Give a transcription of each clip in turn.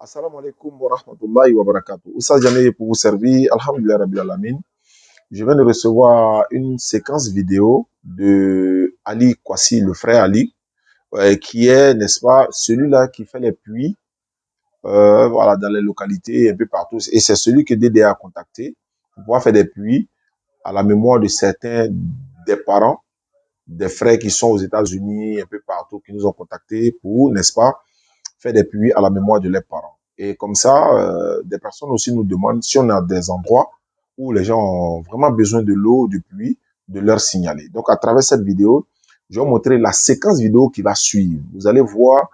Assalamu alaikum wa rahmatullahi wa barakatuh. Oussa Diané pour vous servir. Alhamdulillah Rabbil Alamin. Je viens de recevoir une séquence vidéo de Ali Kwasi, le frère Ali, qui est, n'est-ce pas, celui-là qui fait les puits voilà, dans les localités un peu partout. Et c'est celui que DDA a contacté pour pouvoir faire des puits à la mémoire de certains des parents, des frères qui sont aux États-Unis, un peu partout, qui nous ont contactés pour, n'est-ce pas, faire des puits à la mémoire de leurs parents. Et comme ça, des personnes aussi nous demandent si on a des endroits où les gens ont vraiment besoin de l'eau, du puits, de leur signaler. Donc, à travers cette vidéo, je vais vous montrer la séquence vidéo qui va suivre. Vous allez voir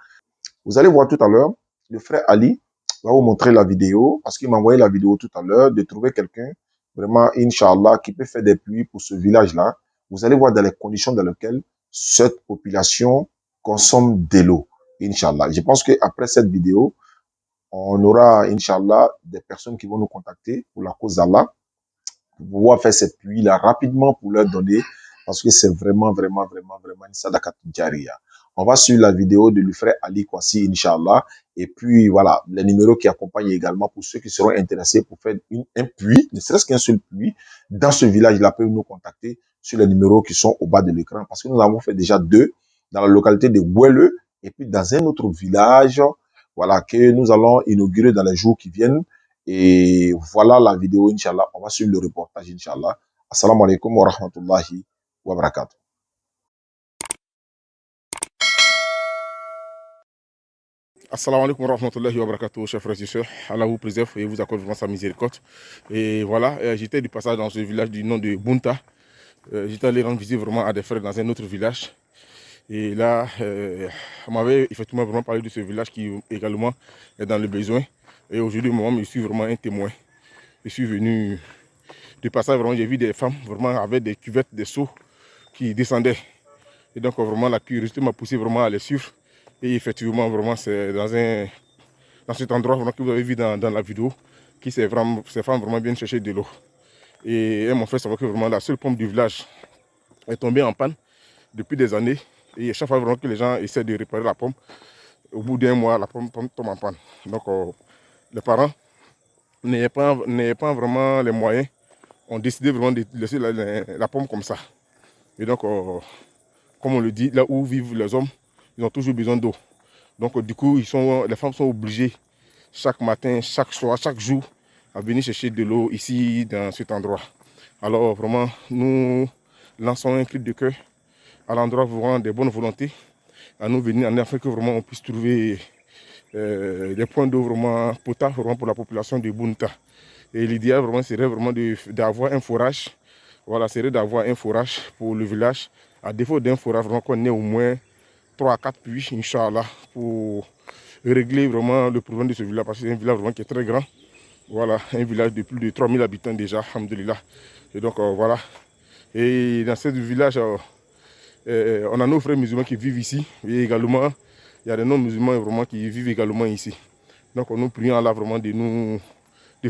tout à l'heure, le frère Ali va vous montrer la vidéo, parce qu'il m'a envoyé la vidéo tout à l'heure, de trouver quelqu'un, vraiment, Inch'Allah, qui peut faire des puits pour ce village-là. Vous allez voir dans les conditions dans lesquelles cette population consomme de l'eau. Inch'Allah. Je pense qu'après cette vidéo, on aura, Inch'Allah, des personnes qui vont nous contacter pour la cause d'Allah, pour pouvoir faire cette pluie-là rapidement pour leur donner, parce que c'est vraiment une sadakat jariya. On va suivre la vidéo de le frère Ali Kwasi, Inch'Allah, et puis voilà, les numéros qui accompagnent également pour ceux qui seront intéressés pour faire un puits, ne serait-ce qu'un seul puits, dans ce village-là, peuvent nous contacter sur les numéros qui sont au bas de l'écran, parce que nous avons fait déjà 2 dans la localité de Ouelle, et puis dans un autre village, voilà, que nous allons inaugurer dans les jours qui viennent. Et voilà la vidéo, Inch'Allah. On va suivre le reportage, Inch'Allah. Assalamu alaikum wa rahmatullahi wa barakatuh. Assalamu alaikum wa rahmatullahi wa barakatuh, chers frères et sœurs. Allah vous préserve et vous accorde vraiment sa miséricorde. Et voilà, j'étais du passage dans ce village du nom de Bunta. J'étais allé rendre visite vraiment à des frères dans un autre village. Et là, on m'avait effectivement vraiment parlé de ce village qui également est dans le besoin. Et aujourd'hui, moi, je suis vraiment un témoin. Je suis venu de passage, vraiment, j'ai vu des femmes vraiment avec des cuvettes, des seaux qui descendaient. Et donc, vraiment, la curiosité m'a poussé vraiment à les suivre. Et effectivement, vraiment, c'est dans cet endroit vraiment, que vous avez vu dans la vidéo, qui ces femmes vraiment viennent chercher de l'eau. Et elles m'ont fait savoir que vraiment la seule pompe du village est tombée en panne depuis des années. Et chaque fois vraiment que les gens essaient de réparer la pompe, au bout d'un mois, la pompe tombe en panne. Donc, les parents, n'ayant pas vraiment les moyens, ont décidé vraiment de laisser la pompe comme ça. Et donc, comme on le dit, là où vivent les hommes, ils ont toujours besoin d'eau. Donc, du coup, les femmes sont obligées chaque matin, chaque soir, chaque jour, à venir chercher de l'eau ici, dans cet endroit. Alors, vraiment, nous lançons un cri de cœur à l'endroit vraiment des bonnes volontés, à nous venir en Afrique que vraiment on puisse trouver des points d'eau vraiment potables vraiment pour la population de Bunta. Et l'idéal vraiment serait vraiment d'avoir un forage. Voilà, serait d'avoir un forage pour le village. À défaut d'un forage, vraiment qu'on ait au moins 3 à 4 puits, Inch'Allah, pour régler vraiment le problème de ce village, parce que c'est un village vraiment qui est très grand. Voilà, un village de plus de 3000 habitants déjà, alhamdoulilah. Et donc voilà. Et dans ce village, on a nos frères musulmans qui vivent ici. Et également, il y a des non-musulmans vraiment qui vivent également ici. Donc nous prions Allah vraiment de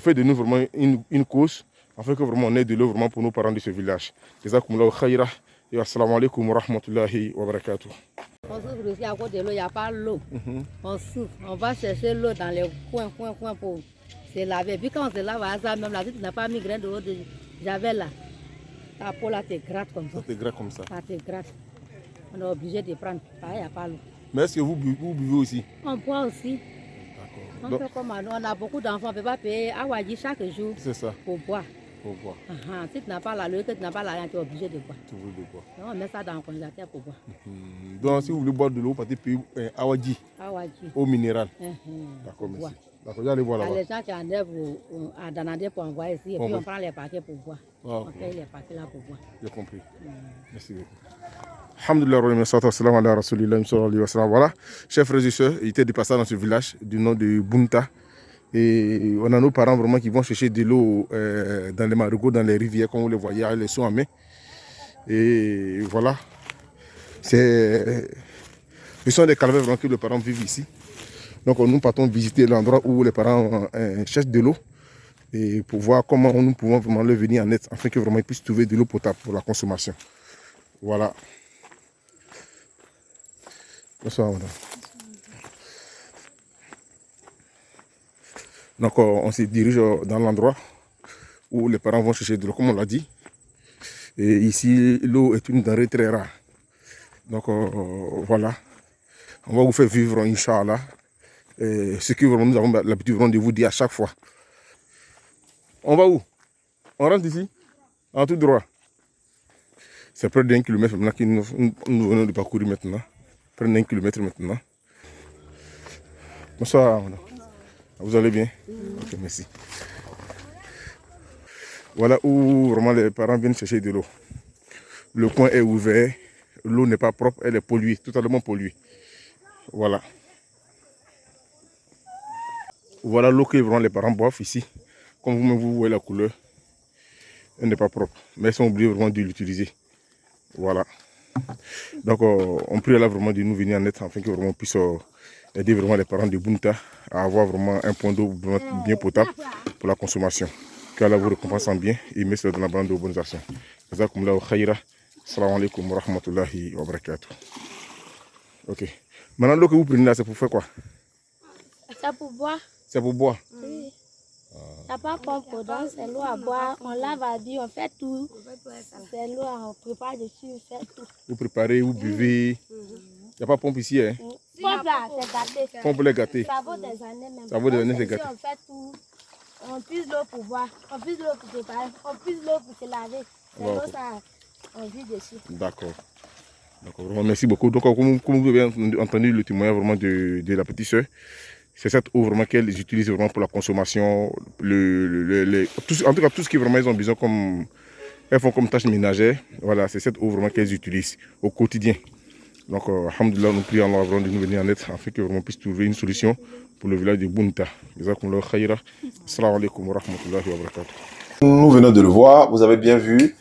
faire de nous vraiment une cause, afin que vraiment on ait de l'eau vraiment pour nos parents de ce village. Jazakumullahu khaira. Et assalamu alaikum wa rahmatullahi wa barakatuh. On souffre aussi à cause de l'eau, il n'y a pas l'eau. On souffre, on va chercher l'eau dans les coins pour se laver. Et puis quand on se lave à ça, même là, si tu n'as pas mis grain de l'eau de javel là, ta peau là te gratte comme ça. Ça te gratte comme ça. Ça te gratte. On est obligé de prendre, il n'y a pas l'eau. Mais est-ce que vous buvez aussi? On boit aussi. On Donc, fait comme on a beaucoup d'enfants, on ne peut pas payer Awadji chaque jour pour boire. Pour boire. Si tu n'as pas la l'eau, que tu n'as pas l'argent, tu es obligé de boire. Tu veux de boire. Donc on met ça dans le congélateur pour boire. Donc si vous voulez boire de l'eau, vous partez payer Awadji, eau minérale. D'accord, merci. D'accord, j'allais voir là-bas. Les gens qui enlèvent à Danadé pour envoyer ici, et puis on prend les paquets pour boire. On paye les paquets là pour boire. J'ai compris. Merci beaucoup. Alhamdulillah, voilà, chers frères et sœurs, il était de passage dans ce village du nom de Bunta. Et on a nos parents vraiment qui vont chercher de l'eau dans les marigots, dans les rivières, comme vous les voyez, avec les seaux en main. Et voilà. Ce sont des calvaires vraiment que les parents vivent ici. Donc nous partons visiter l'endroit où les parents cherchent de l'eau et pour voir comment nous pouvons vraiment leur venir en aide afin que vraiment ils puissent trouver de l'eau potable pour la consommation. Voilà. Bonsoir madame. Donc on se dirige dans l'endroit où les parents vont chercher de l'eau, comme on l'a dit. Et ici, l'eau est une denrée très rare. Donc voilà, on va vous faire vivre, Inch'Allah, ce que vraiment, nous avons l'habitude de vous dire à chaque fois. On va où? On rentre ici, en tout droit. C'est près d'1 kilomètre maintenant que nous venons de parcourir maintenant. Près d'1 kilomètre maintenant. Bonsoir, madame. Vous allez bien? Ok, merci. Voilà où vraiment les parents viennent chercher de l'eau. Le coin est ouvert, l'eau n'est pas propre, elle est polluée, totalement polluée. Voilà. Voilà l'eau que vraiment les parents boivent ici. Comme vous-même vous voyez la couleur, elle n'est pas propre. Mais ils sont obligés vraiment de l'utiliser. Voilà. Donc on prie là vraiment de nous venir en aide afin que vraiment on puisse aider vraiment les parents de Bounta à avoir vraiment un point d'eau bien potable pour la consommation. qu'Allah vous récompense en bien et met cela dans la bande de bonnes actions. Jazakumullahu khaira. Assalamu alaikum wa rahmatullahi wa barakatuh. Ok. Maintenant, l'eau que vous prenez là, c'est pour faire quoi? C'est pour boire. C'est pour boire? Oui. Il n'y a pas pompe dedans, c'est l'eau à boire. On lave à dire, on fait tout. C'est l'eau, on prépare dessus, on fait tout. Vous préparez, vous buvez. Il n'y a pas de pompe ici, hein? Pompe là, c'est gâté. Pompe les gâtés. Ça vaut des années même. Ça vaut des années, c'est gâté. On fait tout. On puise l'eau pour boire, on puise l'eau pour préparer, on puise l'eau pour se laver. C'est l'eau, ça, on vit dessus. D'accord. D'accord, vraiment, merci beaucoup. Donc, comme vous avez entendu le témoignage vraiment de la petite soeur, c'est cette eau vraiment qu'elles utilisent vraiment pour la consommation, en tout cas tout ce qui vraiment ils ont besoin comme elles font comme tâche ménagère. Voilà, c'est cette eau vraiment qu'elles utilisent au quotidien. Donc, alhamdoulilah, nous prions Allah vraiment de nous venir en aide afin que vraiment puisse trouver une solution pour le village de Bounta. Jazakumullahu khaira. Assalamu alaikum wa rahmatullahi wa barakatuh. Nous venons de le voir, vous avez bien vu,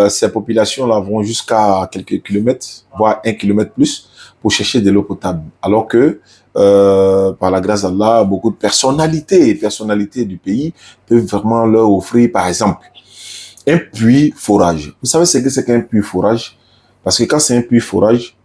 ces populations-là vont jusqu'à quelques kilomètres, voire 1 kilomètre plus, pour chercher de l'eau potable. Alors que, par la grâce d'Allah, beaucoup de personnalités du pays peuvent vraiment leur offrir, par exemple, un puits forage. Vous savez ce que c'est qu'un puits forage? Parce que quand c'est un puits forage,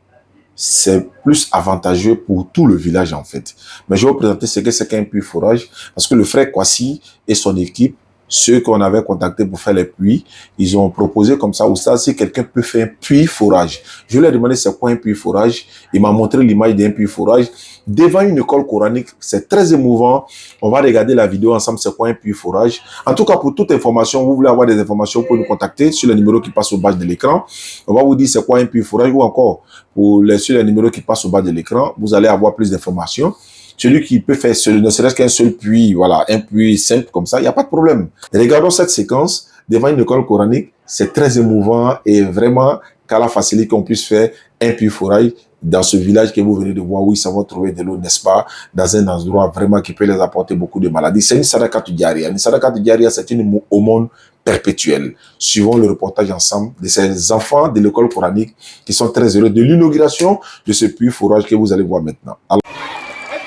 c'est plus avantageux pour tout le village en fait. Mais je vais vous présenter ce que c'est qu'un puits forage, parce que le frère Kwasi et son équipe, ceux qu'on avait contactés pour faire les puits, ils ont proposé comme ça, ou ça, si quelqu'un peut faire un puits forage. Je lui ai demandé c'est quoi un puits forage. Il m'a montré l'image d'un puits forage devant une école coranique. C'est très émouvant. On va regarder la vidéo ensemble, c'est quoi un puits forage. En tout cas, pour toute information, vous voulez avoir des informations, vous pouvez nous contacter sur le numéro qui passe au bas de l'écran. On va vous dire c'est quoi un puits forage, ou encore, sur le numéro qui passe au bas de l'écran, vous allez avoir plus d'informations. Celui qui peut faire ne serait-ce qu'un seul puits, voilà, un puits simple comme ça, il n'y a pas de problème. Regardons cette séquence devant une école coranique, c'est très émouvant et vraiment qu'Allah facilite qu'on puisse faire un puits forage dans ce village que vous venez de voir, où ils savent trouver de l'eau, n'est-ce pas, dans un endroit vraiment qui peut les apporter beaucoup de maladies. C'est une sadaqat diaria. Une sadaqat diaria, c'est une aumône perpétuelle. Suivons le reportage ensemble de ces enfants de l'école coranique qui sont très heureux de l'inauguration de ce puits forage que vous allez voir maintenant.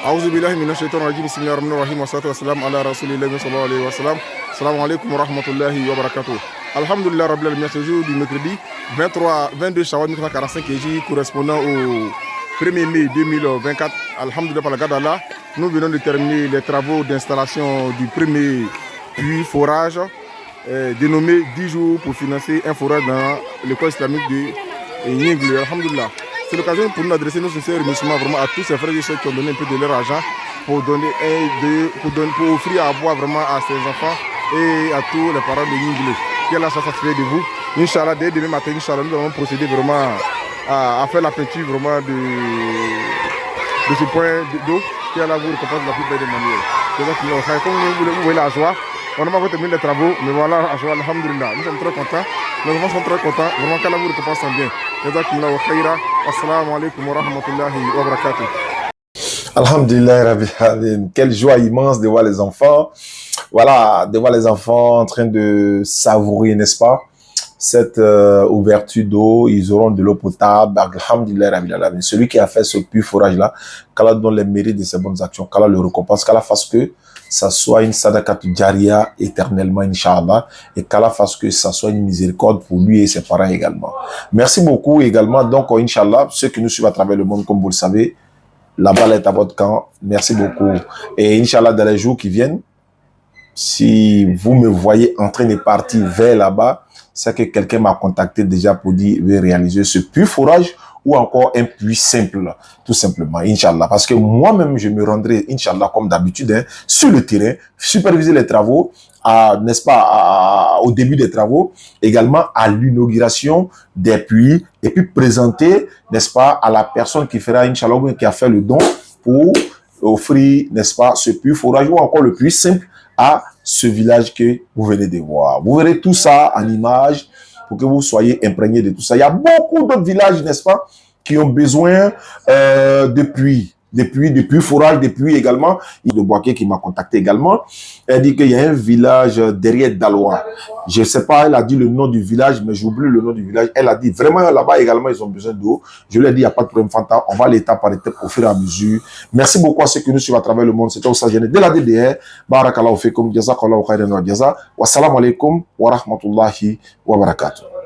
Aouzu billahi minash shaitanir rajim. Bismillahir rahmanir rahim. Wa salatu wassalamu ala rasulillahi sallallahu alayhi wa sallam. Assalamu alaikum wa rahmatullahi wa barakatuh. Alhamdulillah rabbil alamin. Ce jour du mercredi 22 Shawwal 1945 et correspondant au 1er mai 2024. Alhamdulillah par la grâce d'Allah, nous venons de terminer les travaux d'installation du premier puits forage dénommé 10 jours pour financer un forage dans l'école islamique de Ningle. Alhamdulillah. C'est l'occasion pour nous d'adresser nos sincères remerciements vraiment à tous ces frères et sœurs qui ont donné un peu de leur argent pour offrir à boire vraiment à ces enfants et à tous les parents de Ningle. Que Allah soit satisfait de vous. Inch'Allah, dès demain matin, Inch'Allah, nous allons procéder vraiment à faire la peinture vraiment de ce point d'eau. Que Allah vous récompense de la plus belle des manières. Comme vous voyez la joie, on n'a pas terminé les travaux, mais voilà la joie, alhamdulillah. Nous sommes très contents. Nos enfants sont très contents. Vraiment qu'Allah vous récompense en bien. Jazakumullahu khaira. Assalamu alaikum wa rahmatullahi wa barakatuh. Alhamdulillah Rabbil Alamin. Quelle joie immense de voir les enfants. Voilà, de voir les enfants en train de savourer, n'est-ce pas, cette ouverture d'eau. Ils auront de l'eau potable. Alhamdulillah Rabbil Alamin. Celui qui a fait ce puits forage là, qu'Allah donne les mérites de ses bonnes actions, qu'Allah le récompense, qu'Allah fasse que ça soit une sadaqat jaria éternellement, Inch'Allah, et qu'Allah fasse que ça soit une miséricorde pour lui et ses parents également. Merci beaucoup également. Donc, Inch'Allah, ceux qui nous suivent à travers le monde, comme vous le savez, la balle est à votre camp. Merci beaucoup. Et Inch'Allah, dans les jours qui viennent, si vous me voyez en train de partir vers là-bas, c'est que quelqu'un m'a contacté déjà pour dire qu'il veut réaliser ce puits forage ou encore un puits simple, tout simplement, Inch'Allah. Parce que moi-même, je me rendrai, Inch'Allah, comme d'habitude, hein, sur le terrain, superviser les travaux, n'est-ce pas, au début des travaux, également à l'inauguration des puits, et puis présenter, n'est-ce pas, à la personne qui fera, Inch'Allah, qui a fait le don pour offrir, n'est-ce pas, ce puits forage ou encore le puits simple à ce village que vous venez de voir. Vous verrez tout ça en image pour que vous soyez imprégnés de tout ça. Il y a beaucoup d'autres villages, n'est-ce pas, qui ont besoin de puits. Des puits forage, des puits également. Il y a de Boaké qui m'a contacté également. Elle dit qu'il y a un village derrière Daloa. Je ne sais pas, elle a dit le nom du village, mais j'oublie le nom du village. Elle a dit vraiment là-bas également, ils ont besoin d'eau. Je lui ai dit, il n'y a pas de problème, Fanta. On va l'étape par étape au fur et à mesure. Merci beaucoup à ceux qui nous suivent à travers le monde. C'était Oussa Diané de la DDR. Barakallahu fikum, jazakallahu khairan wa jaza. Wassalamu alaikum wa rahmatullahi wa barakatuh.